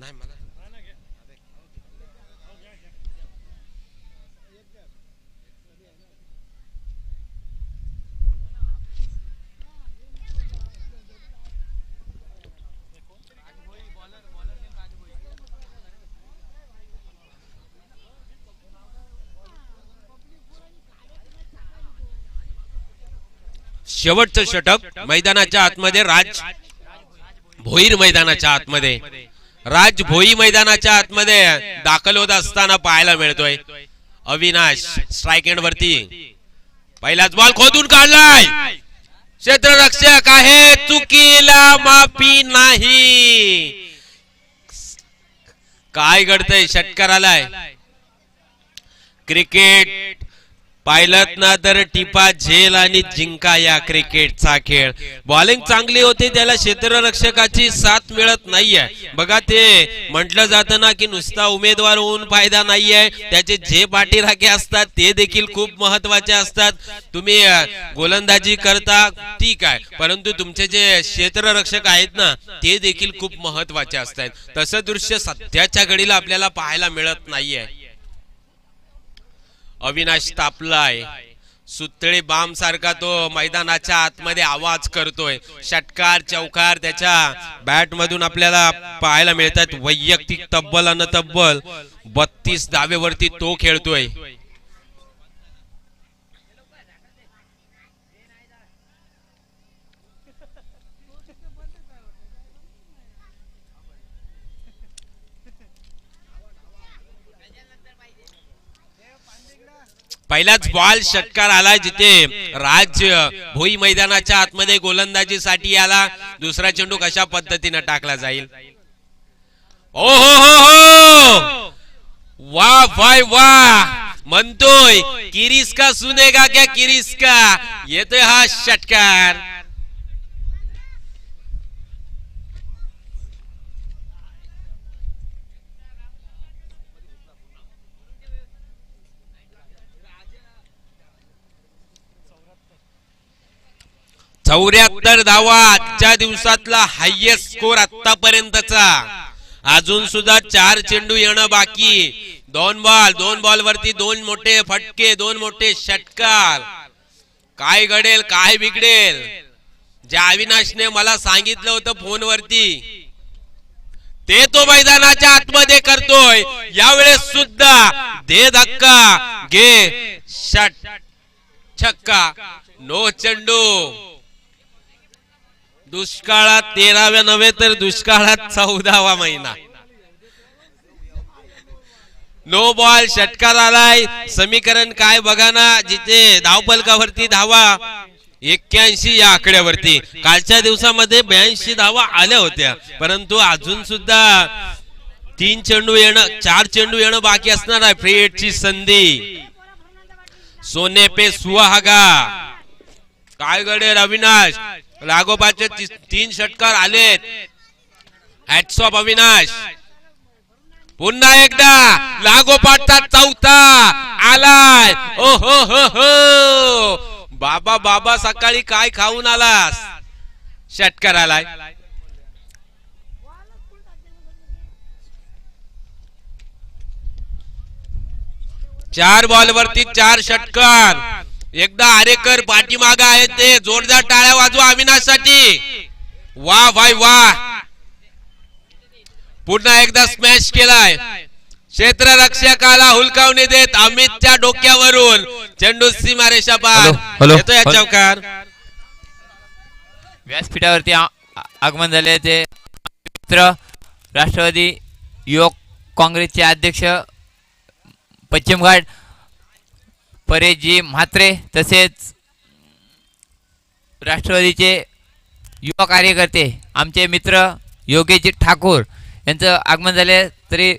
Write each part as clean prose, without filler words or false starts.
नाही मला शेवटचं षटक मैदानाच्या आतमध्ये भोईर मैदानाच्या आतमध्ये भोई मैदानाच्या आतमध्ये दाखल होत असताना पाहायला मिळतोय अविनाश स्ट्राइक एंड वरती पहिलाच बॉल खोदून काढलाय क्षेत्ररक्षक आहे चुकीला माफी नाही काय घडतंय षटकार आलाय क्रिकेट पायलट ना तर टिपा झेल आणि जिंका या क्रिकेटचा खेळ बॉलिंग चांगली होती त्याला क्षेत्ररक्षकाची साथ मिळत नाहीये बघा ते म्हटलं जातं ना की नुसता उमेदवार होऊन फायदा नाहीये त्याचे जे पाठीराखे असतात ते देखील खूप महत्वाचे असतात तुम्ही गोलंदाजी करता ठीक आहे परंतु तुमचे जे क्षेत्ररक्षक आहेत ना ते देखील खूप महत्वाचे असतात तसं दृश्य सध्याच्या घडीला आपल्याला पाहायला मिळत नाहीये अविनाश तापलाय सुतळे बाम सारखा तो मैदानाच्या आतमध्ये आवाज करतोय षटकार चौकार त्याच्या बॅट मधून आपल्याला पाहायला मिळतात वैयक्तिक तब्बल अन तब्बल 32 धावेवरती तो खेळतोय पहिलाच बॉल षटकार आलाय जिथे भोई मैदानाच्या आतमध्ये गोलंदाजीसाठी आला दुसरा चेंडू कशा पद्धतीने टाकला जाईल ओ हो हो वाह भाई वाह म्हणतोय किरिस्का सुनेगा क्या किरिस्का येतोय हा षटकार चौऱ्याहत्तर धावा आजच्या दिवसातला हायएस्ट स्कोर आतापर्यंतचा अजून सुद्धा 4 चेंडू येणं बाकी 2 बॉल वरती 2 मोठे फटके 2 मोठे षटकार काय घडेल काय बिघडेल ज्या अविनाशने मला सांगितलं होतं फोनवरती ते तो मैदानाच्या आतमध्ये करतोय यावेळेस सुद्धा दे धक्का घे छक्का नो चेंडू दुष्काळात 13व्या नव्हे तर दुष्काळात 14वा महिना नो बॉल षटकार आलाय समीकरण काय बघा ना जिथे धावफलकावरती धावा 81 या आकड्यावरती कालच्या दिवसामध्ये 82 धावा आल्या होत्या परंतु अजून सुद्धा 4 चेंडू येणं बाकी असणार आहे फ्री हिटची संधी सोने पे सुहागा काय घडेल अविनाश लागोपाचे 3 षटकार आलेत हॅट्स ऑफ अविनाश पुन्हा एकदा लागोपाठचा 4था आलाय ओ हो हो हो बाबा सकाळी काय खाऊन आलास षटकार आलाय 4 बॉल वरती 4 षटकार एकदा आरेकर पाठीमागे आहेत ते जोरदार टाळ्या वाजवा अविनाशसाठी वाह भाई वाह पुन्हा एकदा स्मॅश केलाय क्षेत्ररक्षकाला हुलकावणी देत अमितच्या डोक्यावरून चेंडू सीमारेषा पार येतोय चौकार व्यासपीठावरती आगमन झाले ते मित्र राष्ट्रवादी युवक काँग्रेसचे अध्यक्ष पश्चिम घाट परेशजी म्हात्रे तसेच राष्ट्रवादीचे युवा कार्यकर्ते आमचे मित्र योगेशजी ठाकूर यांचं आगमन झाले तरी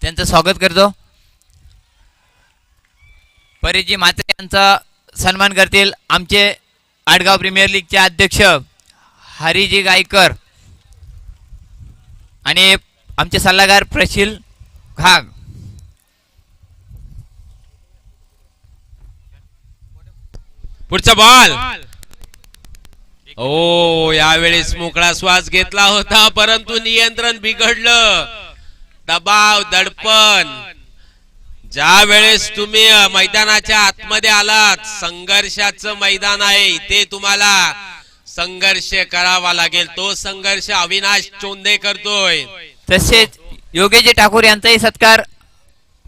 त्यांचं स्वागत करतो परेशजी म्हात्रे यांचा सन्मान करतील आमचे आडगाव प्रीमियर लीगचे अध्यक्ष हरिजी गायकर आणि आमचे सल्लागार प्रशील घाग पुढचा बॉल ओ यावेळेस मोकळा श्वास घेतला होता परंतु नियंत्रण बिघडलं. दबाव दडपण. ज्या वेळेस तुम्ही मैदानाच्या आतमध्ये आलात, संघर्षाचं मैदान आहे, इथे तुम्हाला संघर्ष करावा लागेल. तो संघर्ष अविनाश चोंदे करतोय. तसेच योगेश ठाकूर यांचाही सत्कार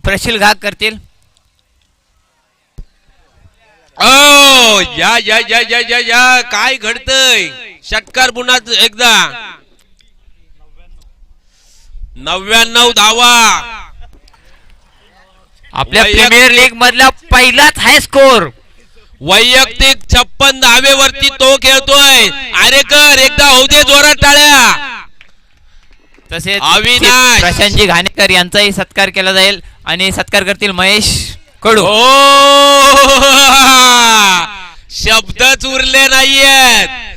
प्रशील घाग करतील. ओ या या या या या या काय घडतंय. षटकार पुन्हा एकदा. 99 धावा. आपल्या प्रीमियर लीग मधला पहिलाच हाय स्कोर. वैयक्तिक 56 धावेवरती तो खेळतोय. आरेकर एकदा होऊ दे जोरात टाळ्या. तसेच अविनाश. प्रशांतजी घाणेकर यांचाही सत्कार केला जाईल आणि सत्कार करतील महेश कडू. ओ शब्दच उरले नाहीयेत.